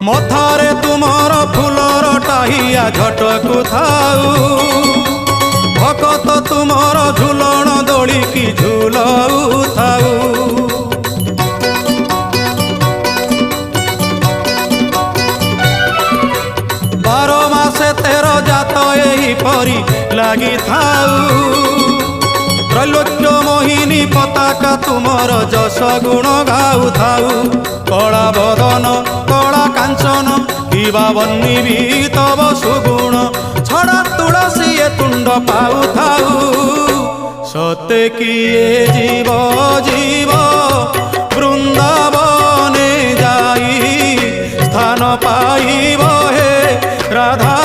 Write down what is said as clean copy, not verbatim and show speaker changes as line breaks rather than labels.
मथारे तुमर फूलर टाहिया झटकु थाऊ भकत तुमर झुलण दोड़ी की झुलऊ थाऊ। 12 मासे 13 जात एही परी लगी थाऊ त्रैलोक्य मोहिनी पताका तुमर जस गुण गाऊ थाऊ। कला बदन कला कांचन किबा बन्नी भी तब सुगुण छड़ा तुलसी तुंड पाऊ थाऊ। सते किए जीव जीव वृंदावने जाई स्थान पाइब हे राधा।